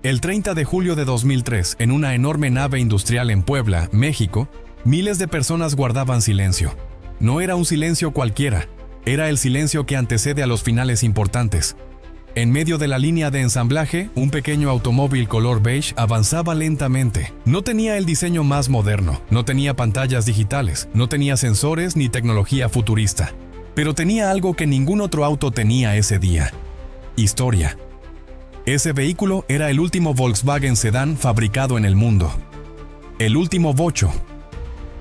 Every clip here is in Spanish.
El 30 de julio de 2003, en una enorme nave industrial en Puebla, México, miles de personas guardaban silencio. No era un silencio cualquiera, era el silencio que antecede a los finales importantes. En medio de la línea de ensamblaje, un pequeño automóvil color beige avanzaba lentamente. No tenía el diseño más moderno, no tenía pantallas digitales, no tenía sensores ni tecnología futurista. Pero tenía algo que ningún otro auto tenía ese día: historia. Ese vehículo era el último Volkswagen sedán fabricado en el mundo. El último bocho.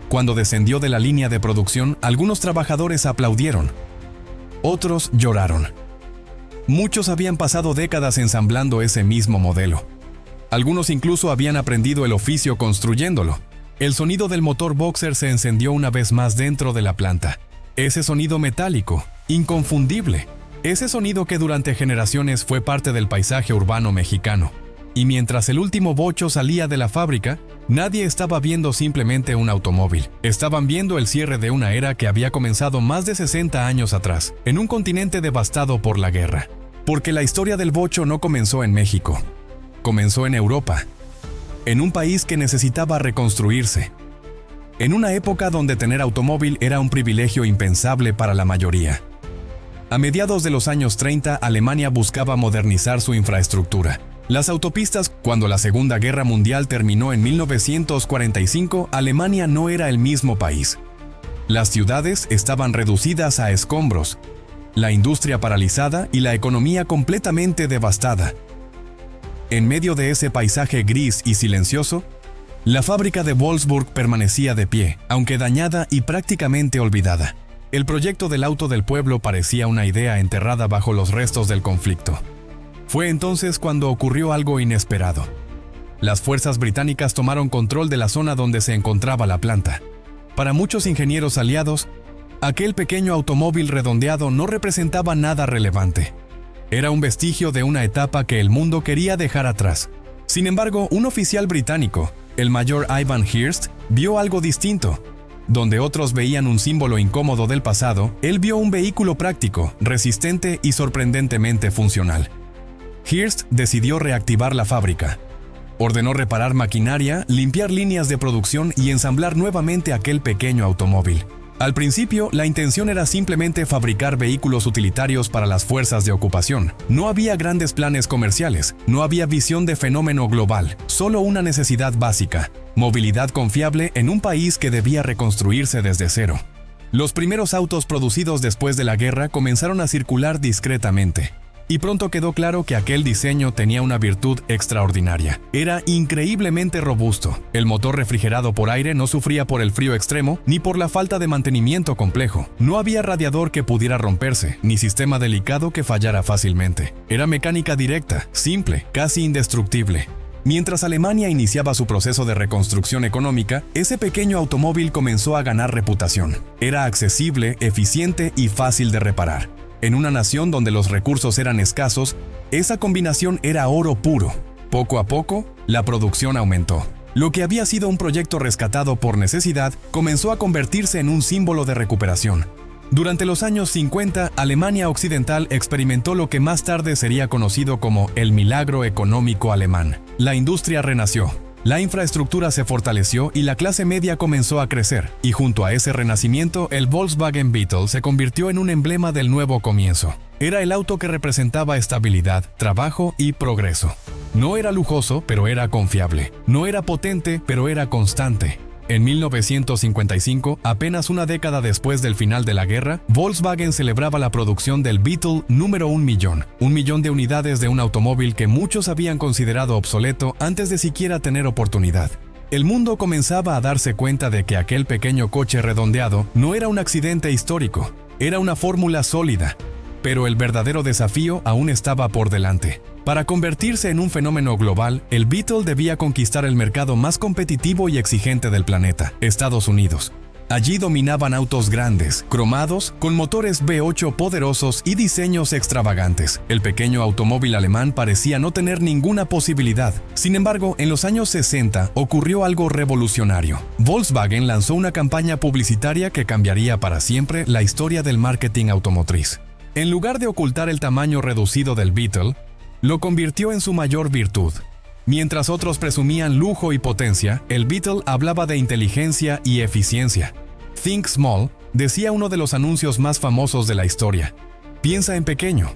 Cuando descendió de la línea de producción, algunos trabajadores aplaudieron. Otros lloraron. Muchos habían pasado décadas ensamblando ese mismo modelo. Algunos incluso habían aprendido el oficio construyéndolo. El sonido del motor boxer se encendió una vez más dentro de la planta. Ese sonido metálico, inconfundible. Ese sonido que durante generaciones fue parte del paisaje urbano mexicano. Y mientras el último bocho salía de la fábrica, nadie estaba viendo simplemente un automóvil. Estaban viendo el cierre de una era que había comenzado más de 60 años atrás, en un continente devastado por la guerra. Porque la historia del bocho no comenzó en México. Comenzó en Europa. En un país que necesitaba reconstruirse. En una época donde tener automóvil era un privilegio impensable para la mayoría. A mediados de los años 30, Alemania buscaba modernizar su infraestructura. Las autopistas. Cuando la Segunda Guerra Mundial terminó en 1945, Alemania no era el mismo país. Las ciudades estaban reducidas a escombros, la industria paralizada y la economía completamente devastada. En medio de ese paisaje gris y silencioso, la fábrica de Wolfsburg permanecía de pie, aunque dañada y prácticamente olvidada. El proyecto del auto del pueblo parecía una idea enterrada bajo los restos del conflicto. Fue entonces cuando ocurrió algo inesperado. Las fuerzas británicas tomaron control de la zona donde se encontraba la planta. Para muchos ingenieros aliados, aquel pequeño automóvil redondeado no representaba nada relevante. Era un vestigio de una etapa que el mundo quería dejar atrás. Sin embargo, un oficial británico, el mayor Ivan Hearst, vio algo distinto. Donde otros veían un símbolo incómodo del pasado, él vio un vehículo práctico, resistente y sorprendentemente funcional. Hearst decidió reactivar la fábrica. Ordenó reparar maquinaria, limpiar líneas de producción y ensamblar nuevamente aquel pequeño automóvil. Al principio, la intención era simplemente fabricar vehículos utilitarios para las fuerzas de ocupación. No había grandes planes comerciales, no había visión de fenómeno global, solo una necesidad básica: movilidad confiable en un país que debía reconstruirse desde cero. Los primeros autos producidos después de la guerra comenzaron a circular discretamente. Y pronto quedó claro que aquel diseño tenía una virtud extraordinaria. Era increíblemente robusto. El motor refrigerado por aire no sufría por el frío extremo ni por la falta de mantenimiento complejo. No había radiador que pudiera romperse, ni sistema delicado que fallara fácilmente. Era mecánica directa, simple, casi indestructible. Mientras Alemania iniciaba su proceso de reconstrucción económica, ese pequeño automóvil comenzó a ganar reputación. Era accesible, eficiente y fácil de reparar. En una nación donde los recursos eran escasos, esa combinación era oro puro. Poco a poco, la producción aumentó. Lo que había sido un proyecto rescatado por necesidad comenzó a convertirse en un símbolo de recuperación. Durante los años 50, Alemania Occidental experimentó lo que más tarde sería conocido como el milagro económico alemán. La industria renació. La infraestructura se fortaleció y la clase media comenzó a crecer, y junto a ese renacimiento, el Volkswagen Beetle se convirtió en un emblema del nuevo comienzo. Era el auto que representaba estabilidad, trabajo y progreso. No era lujoso, pero era confiable. No era potente, pero era constante. En 1955, apenas una década después del final de la guerra, Volkswagen celebraba la producción del Beetle número 1 millón. 1 millón de unidades de un automóvil que muchos habían considerado obsoleto antes de siquiera tener oportunidad. El mundo comenzaba a darse cuenta de que aquel pequeño coche redondeado no era un accidente histórico, era una fórmula sólida. Pero el verdadero desafío aún estaba por delante. Para convertirse en un fenómeno global, el Beetle debía conquistar el mercado más competitivo y exigente del planeta, Estados Unidos. Allí dominaban autos grandes, cromados, con motores V8 poderosos y diseños extravagantes. El pequeño automóvil alemán parecía no tener ninguna posibilidad. Sin embargo, en los años 60 ocurrió algo revolucionario. Volkswagen lanzó una campaña publicitaria que cambiaría para siempre la historia del marketing automotriz. En lugar de ocultar el tamaño reducido del Beetle, lo convirtió en su mayor virtud: Mientras otros presumían lujo y potencia, el Beetle hablaba de inteligencia y eficiencia. Think Small, decía uno de los anuncios más famosos de la historia. Piensa en pequeño.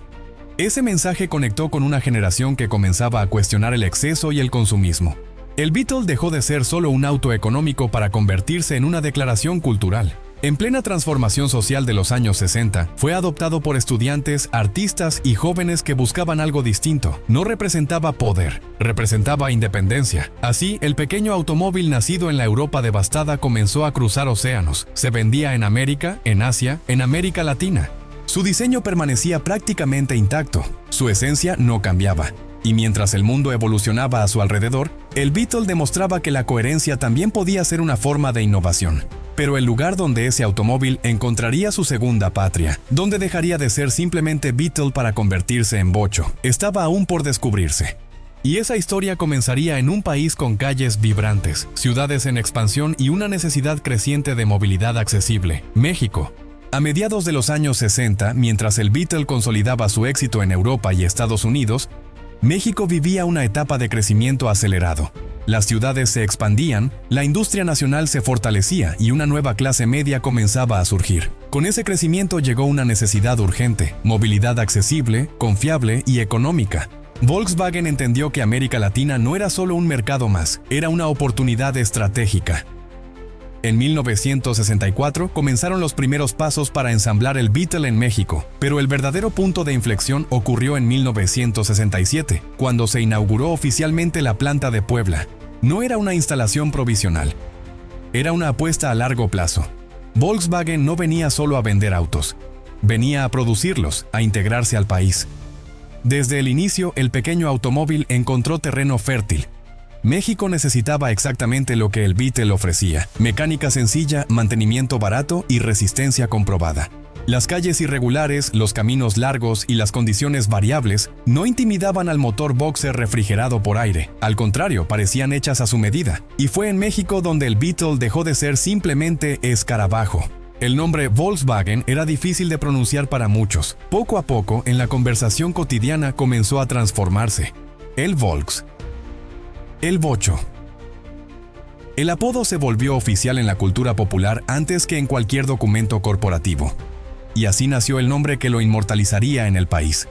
Ese mensaje conectó con una generación que comenzaba a cuestionar el exceso y el consumismo. El Beetle dejó de ser solo un auto económico para convertirse en una declaración cultural. En plena transformación social de los años 60, fue adoptado por estudiantes, artistas y jóvenes que buscaban algo distinto. No representaba poder, representaba independencia. Así, el pequeño automóvil nacido en la Europa devastada comenzó a cruzar océanos. Se vendía en América, en Asia, en América Latina. Su diseño permanecía prácticamente intacto. Su esencia no cambiaba. Y mientras el mundo evolucionaba a su alrededor, el Beetle demostraba que la coherencia también podía ser una forma de innovación. Pero el lugar donde ese automóvil encontraría su segunda patria, donde dejaría de ser simplemente Beetle para convertirse en bocho, estaba aún por descubrirse. Y esa historia comenzaría en un país con calles vibrantes, ciudades en expansión y una necesidad creciente de movilidad accesible: México. A mediados de los años 60, mientras el Beetle consolidaba su éxito en Europa y Estados Unidos, México vivía una etapa de crecimiento acelerado. Las ciudades se expandían, la industria nacional se fortalecía y una nueva clase media comenzaba a surgir. Con ese crecimiento llegó una necesidad urgente: movilidad accesible, confiable y económica. Volkswagen entendió que América Latina no era solo un mercado más, era una oportunidad estratégica. En 1964 comenzaron los primeros pasos para ensamblar el Beetle en México, pero el verdadero punto de inflexión ocurrió en 1967, cuando se inauguró oficialmente la planta de Puebla. No era una instalación provisional, era una apuesta a largo plazo. Volkswagen no venía solo a vender autos, venía a producirlos, a integrarse al país. Desde el inicio, el pequeño automóvil encontró terreno fértil. México necesitaba exactamente lo que el Beetle ofrecía: mecánica sencilla, mantenimiento barato y resistencia comprobada. Las calles irregulares, los caminos largos y las condiciones variables no intimidaban al motor boxer refrigerado por aire. Al contrario, parecían hechas a su medida. Y fue en México donde el Beetle dejó de ser simplemente escarabajo. El nombre Volkswagen era difícil de pronunciar para muchos. Poco a poco, en la conversación cotidiana comenzó a transformarse. El Volks. El bocho. El apodo se volvió oficial en la cultura popular antes que en cualquier documento corporativo. Y así nació el nombre que lo inmortalizaría en el país.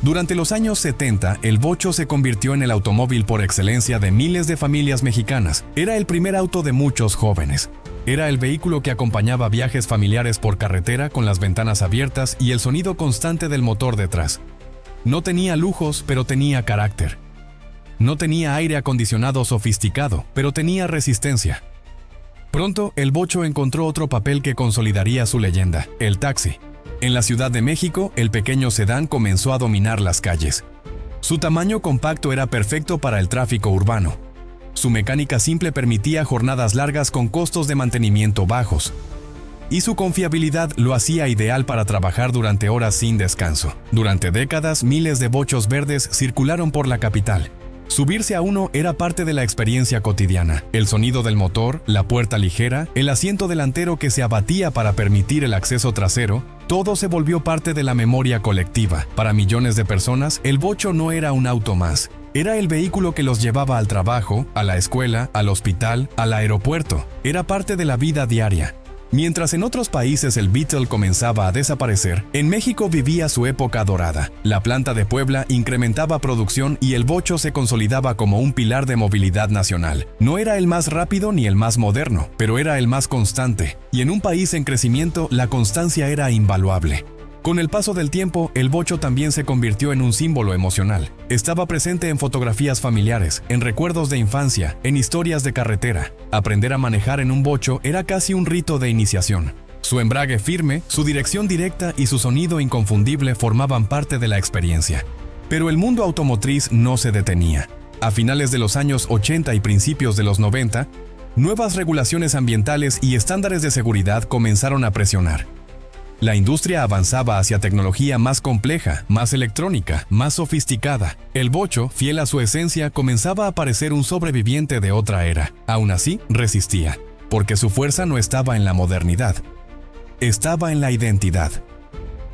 Durante los años 70, el bocho se convirtió en el automóvil por excelencia de miles de familias mexicanas. Era el primer auto de muchos jóvenes. Era el vehículo que acompañaba viajes familiares por carretera con las ventanas abiertas y el sonido constante del motor detrás. No tenía lujos, pero tenía carácter. No tenía aire acondicionado sofisticado, pero tenía resistencia. Pronto, el bocho encontró otro papel que consolidaría su leyenda: el taxi. En la Ciudad de México, el pequeño sedán comenzó a dominar las calles. Su tamaño compacto era perfecto para el tráfico urbano. Su mecánica simple permitía jornadas largas con costos de mantenimiento bajos. Y su confiabilidad lo hacía ideal para trabajar durante horas sin descanso. Durante décadas, miles de bochos verdes circularon por la capital. Subirse a uno era parte de la experiencia cotidiana. El sonido del motor, la puerta ligera, el asiento delantero que se abatía para permitir el acceso trasero, todo se volvió parte de la memoria colectiva. Para millones de personas, el bocho no era un auto más. Era el vehículo que los llevaba al trabajo, a la escuela, al hospital, al aeropuerto. Era parte de la vida diaria. Mientras en otros países el Beetle comenzaba a desaparecer, en México vivía su época dorada. La planta de Puebla incrementaba producción y el bocho se consolidaba como un pilar de movilidad nacional. No era el más rápido ni el más moderno, pero era el más constante. Y en un país en crecimiento, la constancia era invaluable. Con el paso del tiempo, el bocho también se convirtió en un símbolo emocional. Estaba presente en fotografías familiares, en recuerdos de infancia, en historias de carretera. Aprender a manejar en un bocho era casi un rito de iniciación. Su embrague firme, su dirección directa y su sonido inconfundible formaban parte de la experiencia. Pero el mundo automotriz no se detenía. A finales de los años 80 y principios de los 90, nuevas regulaciones ambientales y estándares de seguridad comenzaron a presionar. La industria avanzaba hacia tecnología más compleja, más electrónica, más sofisticada. El bocho, fiel a su esencia, comenzaba a parecer un sobreviviente de otra era. Aún así, resistía, porque su fuerza no estaba en la modernidad, estaba en la identidad.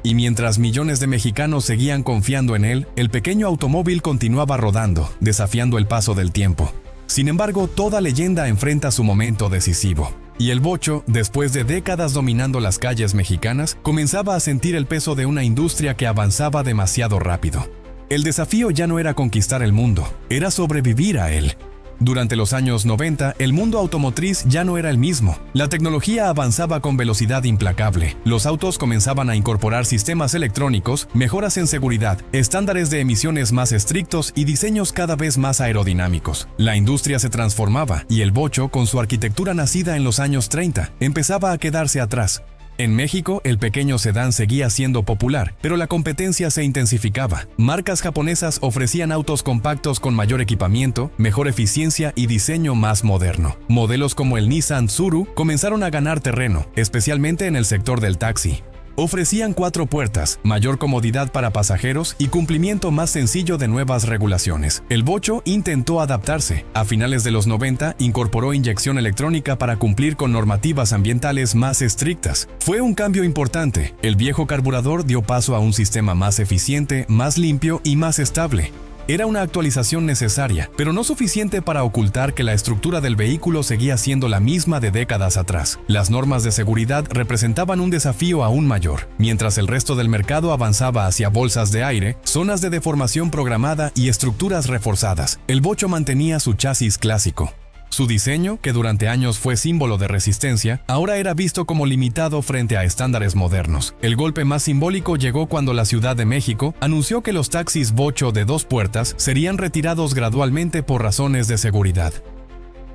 Y mientras millones de mexicanos seguían confiando en él, el pequeño automóvil continuaba rodando, desafiando el paso del tiempo. Sin embargo, toda leyenda enfrenta su momento decisivo. Y el bocho, después de décadas dominando las calles mexicanas, comenzaba a sentir el peso de una industria que avanzaba demasiado rápido. El desafío ya no era conquistar el mundo, era sobrevivir a él. Durante los años 90, el mundo automotriz ya no era el mismo. La tecnología avanzaba con velocidad implacable. Los autos comenzaban a incorporar sistemas electrónicos, mejoras en seguridad, estándares de emisiones más estrictos y diseños cada vez más aerodinámicos. La industria se transformaba y el bocho, con su arquitectura nacida en los años 30, empezaba a quedarse atrás. En México, el pequeño sedán seguía siendo popular, pero la competencia se intensificaba. Marcas japonesas ofrecían autos compactos con mayor equipamiento, mejor eficiencia y diseño más moderno. Modelos como el Nissan Tsuru comenzaron a ganar terreno, especialmente en el sector del taxi. Ofrecían 4 puertas, mayor comodidad para pasajeros y cumplimiento más sencillo de nuevas regulaciones. El bocho intentó adaptarse. A finales de los 90 incorporó inyección electrónica para cumplir con normativas ambientales más estrictas. Fue un cambio importante. El viejo carburador dio paso a un sistema más eficiente, más limpio y más estable. Era una actualización necesaria, pero no suficiente para ocultar que la estructura del vehículo seguía siendo la misma de décadas atrás. Las normas de seguridad representaban un desafío aún mayor. Mientras el resto del mercado avanzaba hacia bolsas de aire, zonas de deformación programada y estructuras reforzadas, el bocho mantenía su chasis clásico. Su diseño, que durante años fue símbolo de resistencia, ahora era visto como limitado frente a estándares modernos. El golpe más simbólico llegó cuando la Ciudad de México anunció que los taxis bocho de 2 puertas serían retirados gradualmente por razones de seguridad.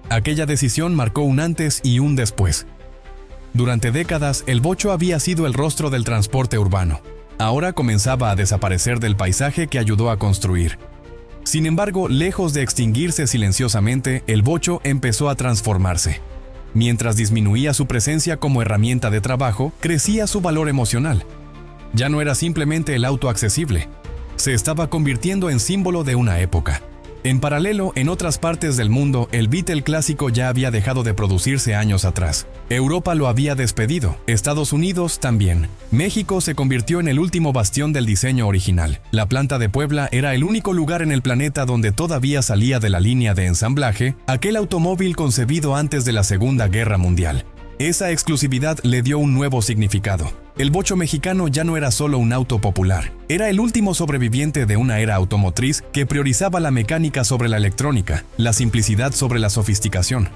Aquella decisión marcó un antes y un después. Durante décadas, el bocho había sido el rostro del transporte urbano. Ahora comenzaba a desaparecer del paisaje que ayudó a construir. Sin embargo, lejos de extinguirse silenciosamente, el bocho empezó a transformarse. Mientras disminuía su presencia como herramienta de trabajo, crecía su valor emocional. Ya no era simplemente el auto accesible, se estaba convirtiendo en símbolo de una época. En paralelo, en otras partes del mundo, el Beetle clásico ya había dejado de producirse años atrás. Europa lo había despedido, Estados Unidos también. México se convirtió en el último bastión del diseño original. La planta de Puebla era el único lugar en el planeta donde todavía salía de la línea de ensamblaje aquel automóvil concebido antes de la Segunda Guerra Mundial. Esa exclusividad le dio un nuevo significado. El bocho mexicano ya no era solo un auto popular, era el último sobreviviente de una era automotriz que priorizaba la mecánica sobre la electrónica, la simplicidad sobre la sofisticación.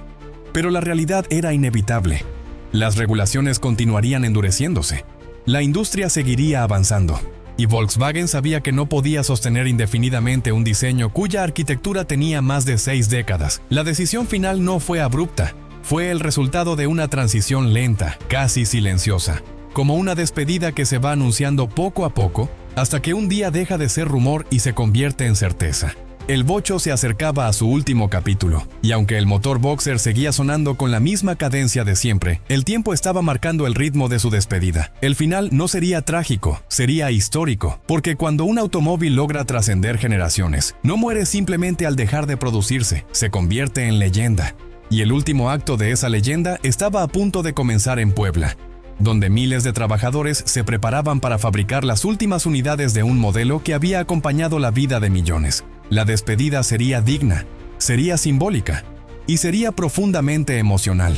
Pero la realidad era inevitable. Las regulaciones continuarían endureciéndose. La industria seguiría avanzando. Y Volkswagen sabía que no podía sostener indefinidamente un diseño cuya arquitectura tenía más de 6 décadas. La decisión final no fue abrupta. Fue el resultado de una transición lenta, casi silenciosa, como una despedida que se va anunciando poco a poco, hasta que un día deja de ser rumor y se convierte en certeza. El bocho se acercaba a su último capítulo, y aunque el motor boxer seguía sonando con la misma cadencia de siempre, el tiempo estaba marcando el ritmo de su despedida. El final no sería trágico, sería histórico, porque cuando un automóvil logra trascender generaciones, no muere simplemente al dejar de producirse, se convierte en leyenda. Y el último acto de esa leyenda estaba a punto de comenzar en Puebla, donde miles de trabajadores se preparaban para fabricar las últimas unidades de un modelo que había acompañado la vida de millones. La despedida sería digna, sería simbólica y sería profundamente emocional.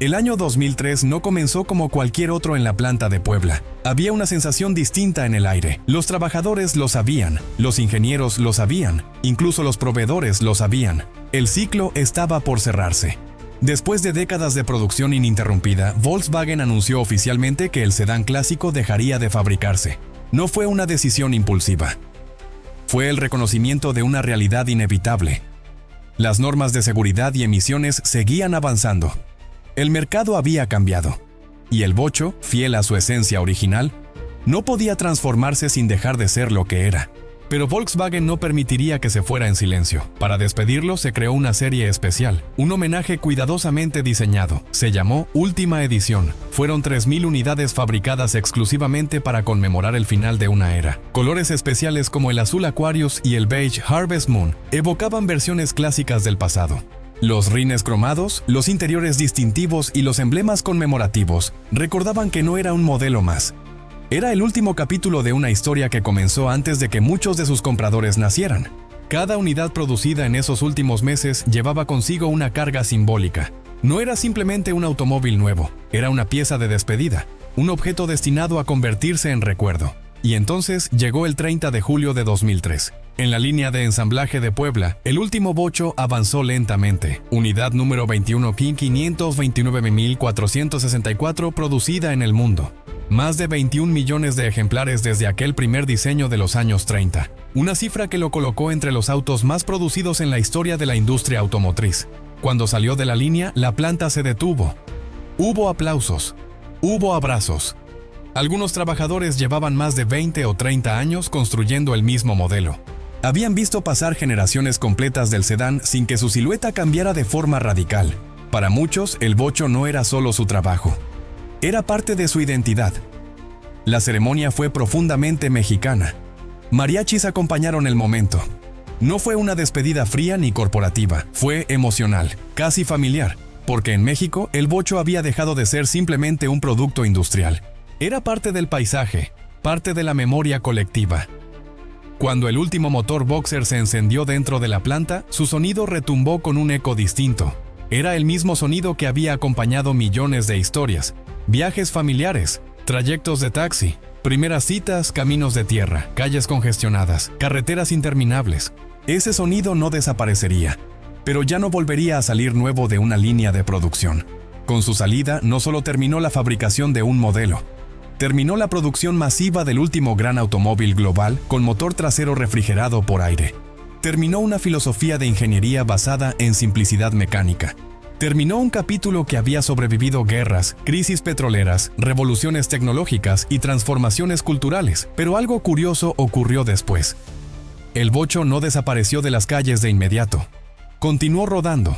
El año 2003 no comenzó como cualquier otro en la planta de Puebla. Había una sensación distinta en el aire. Los trabajadores lo sabían, los ingenieros lo sabían, incluso los proveedores lo sabían. El ciclo estaba por cerrarse. Después de décadas de producción ininterrumpida, Volkswagen anunció oficialmente que el sedán clásico dejaría de fabricarse. No fue una decisión impulsiva. Fue el reconocimiento de una realidad inevitable. Las normas de seguridad y emisiones seguían avanzando. El mercado había cambiado, y el bocho, fiel a su esencia original, no podía transformarse sin dejar de ser lo que era. Pero Volkswagen no permitiría que se fuera en silencio. Para despedirlo se creó una serie especial, un homenaje cuidadosamente diseñado. Se llamó Última Edición. Fueron 3.000 unidades fabricadas exclusivamente para conmemorar el final de una era. Colores especiales como el azul Aquarius y el beige Harvest Moon evocaban versiones clásicas del pasado. Los rines cromados, los interiores distintivos y los emblemas conmemorativos recordaban que no era un modelo más. Era el último capítulo de una historia que comenzó antes de que muchos de sus compradores nacieran. Cada unidad producida en esos últimos meses llevaba consigo una carga simbólica. No era simplemente un automóvil nuevo, era una pieza de despedida, un objeto destinado a convertirse en recuerdo. Y entonces llegó el 30 de julio de 2003. En la línea de ensamblaje de Puebla, el último bocho avanzó lentamente. Unidad número 21P529464 producida en el mundo. Más de 21 millones de ejemplares desde aquel primer diseño de los años 30. Una cifra que lo colocó entre los autos más producidos en la historia de la industria automotriz. Cuando salió de la línea, la planta se detuvo. Hubo aplausos. Hubo abrazos. Algunos trabajadores llevaban más de 20 o 30 años construyendo el mismo modelo. Habían visto pasar generaciones completas del sedán sin que su silueta cambiara de forma radical. Para muchos, el bocho no era solo su trabajo. Era parte de su identidad. La ceremonia fue profundamente mexicana. Mariachis acompañaron el momento. No fue una despedida fría ni corporativa, fue emocional, casi familiar, porque en México el bocho había dejado de ser simplemente un producto industrial. Era parte del paisaje, parte de la memoria colectiva. Cuando el último motor boxer se encendió dentro de la planta, su sonido retumbó con un eco distinto. Era el mismo sonido que había acompañado millones de historias, viajes familiares, trayectos de taxi, primeras citas, caminos de tierra, calles congestionadas, carreteras interminables. Ese sonido no desaparecería, pero ya no volvería a salir nuevo de una línea de producción. Con su salida, no solo terminó la fabricación de un modelo, terminó la producción masiva del último gran automóvil global con motor trasero refrigerado por aire. Terminó una filosofía de ingeniería basada en simplicidad mecánica. Terminó un capítulo que había sobrevivido guerras, crisis petroleras, revoluciones tecnológicas y transformaciones culturales, pero algo curioso ocurrió después. El bocho no desapareció de las calles de inmediato. Continuó rodando.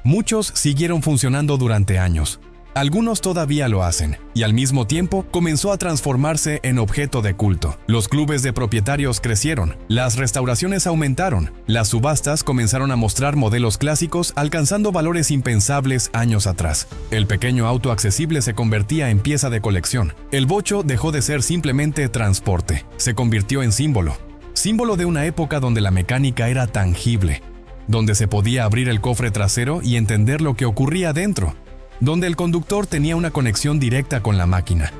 Muchos siguieron funcionando durante años. Algunos todavía lo hacen, y al mismo tiempo comenzó a transformarse en objeto de culto. Los clubes de propietarios crecieron, las restauraciones aumentaron, las subastas comenzaron a mostrar modelos clásicos alcanzando valores impensables años atrás. El pequeño auto accesible se convertía en pieza de colección. El bocho dejó de ser simplemente transporte, se convirtió en símbolo. Símbolo de una época donde la mecánica era tangible, donde se podía abrir el cofre trasero y entender lo que ocurría dentro, donde el conductor tenía una conexión directa con la máquina.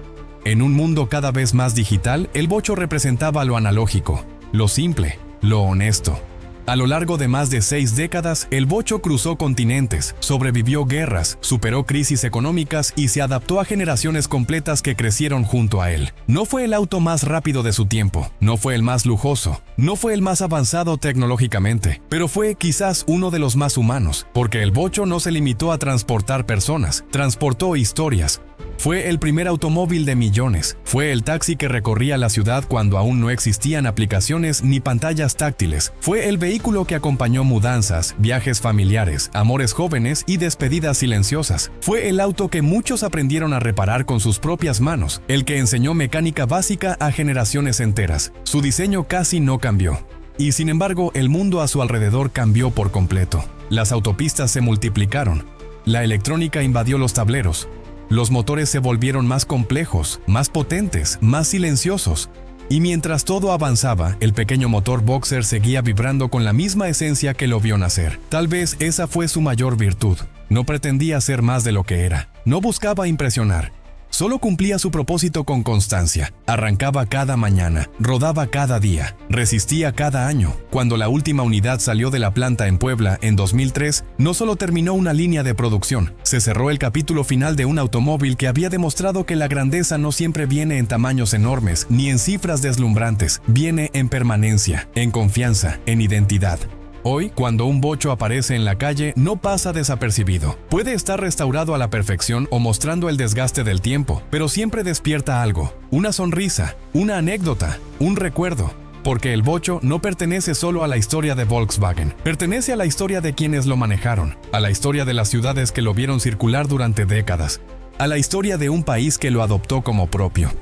En un mundo cada vez más digital, el bocho representaba lo analógico, lo simple, lo honesto. A lo largo de más de 6 décadas, el bocho cruzó continentes, sobrevivió guerras, superó crisis económicas y se adaptó a generaciones completas que crecieron junto a él. No fue el auto más rápido de su tiempo, no fue el más lujoso, no fue el más avanzado tecnológicamente, pero fue quizás uno de los más humanos, porque el bocho no se limitó a transportar personas, transportó historias. Fue el primer automóvil de millones. Fue el taxi que recorría la ciudad cuando aún no existían aplicaciones ni pantallas táctiles. Fue el vehículo que acompañó mudanzas, viajes familiares, amores jóvenes y despedidas silenciosas. Fue el auto que muchos aprendieron a reparar con sus propias manos, el que enseñó mecánica básica a generaciones enteras. Su diseño casi no cambió. Y sin embargo, el mundo a su alrededor cambió por completo. Las autopistas se multiplicaron. La electrónica invadió los tableros. Los motores se volvieron más complejos, más potentes, más silenciosos. Y mientras todo avanzaba, el pequeño motor boxer seguía vibrando con la misma esencia que lo vio nacer. Tal vez esa fue su mayor virtud. No pretendía ser más de lo que era. No buscaba impresionar. Solo cumplía su propósito con constancia. Arrancaba cada mañana, rodaba cada día, resistía cada año. Cuando la última unidad salió de la planta en Puebla en 2003, no solo terminó una línea de producción, se cerró el capítulo final de un automóvil que había demostrado que la grandeza no siempre viene en tamaños enormes ni en cifras deslumbrantes, viene en permanencia, en confianza, en identidad. Hoy, cuando un bocho aparece en la calle, no pasa desapercibido. Puede estar restaurado a la perfección o mostrando el desgaste del tiempo, pero siempre despierta algo, una sonrisa, una anécdota, un recuerdo. Porque el bocho no pertenece solo a la historia de Volkswagen, pertenece a la historia de quienes lo manejaron, a la historia de las ciudades que lo vieron circular durante décadas, a la historia de un país que lo adoptó como propio.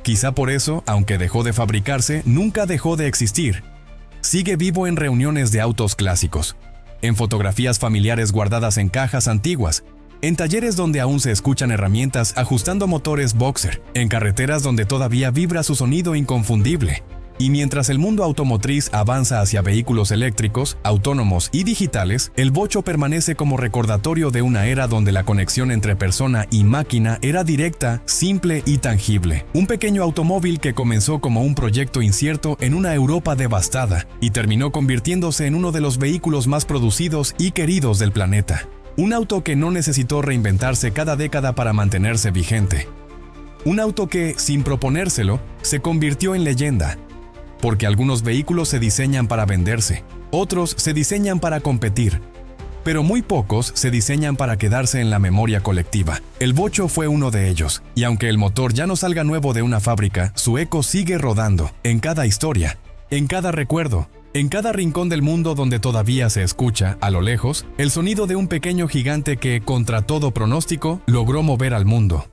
Quizá por eso, aunque dejó de fabricarse, nunca dejó de existir. Sigue vivo en reuniones de autos clásicos, en fotografías familiares guardadas en cajas antiguas, en talleres donde aún se escuchan herramientas ajustando motores boxer, en carreteras donde todavía vibra su sonido inconfundible. Y mientras el mundo automotriz avanza hacia vehículos eléctricos, autónomos y digitales, el bocho permanece como recordatorio de una era donde la conexión entre persona y máquina era directa, simple y tangible. Un pequeño automóvil que comenzó como un proyecto incierto en una Europa devastada y terminó convirtiéndose en uno de los vehículos más producidos y queridos del planeta. Un auto que no necesitó reinventarse cada década para mantenerse vigente. Un auto que, sin proponérselo, se convirtió en leyenda. Porque algunos vehículos se diseñan para venderse, otros se diseñan para competir, pero muy pocos se diseñan para quedarse en la memoria colectiva. El bocho fue uno de ellos, y aunque el motor ya no salga nuevo de una fábrica, su eco sigue rodando, en cada historia, en cada recuerdo, en cada rincón del mundo donde todavía se escucha, a lo lejos, el sonido de un pequeño gigante que, contra todo pronóstico, logró mover al mundo.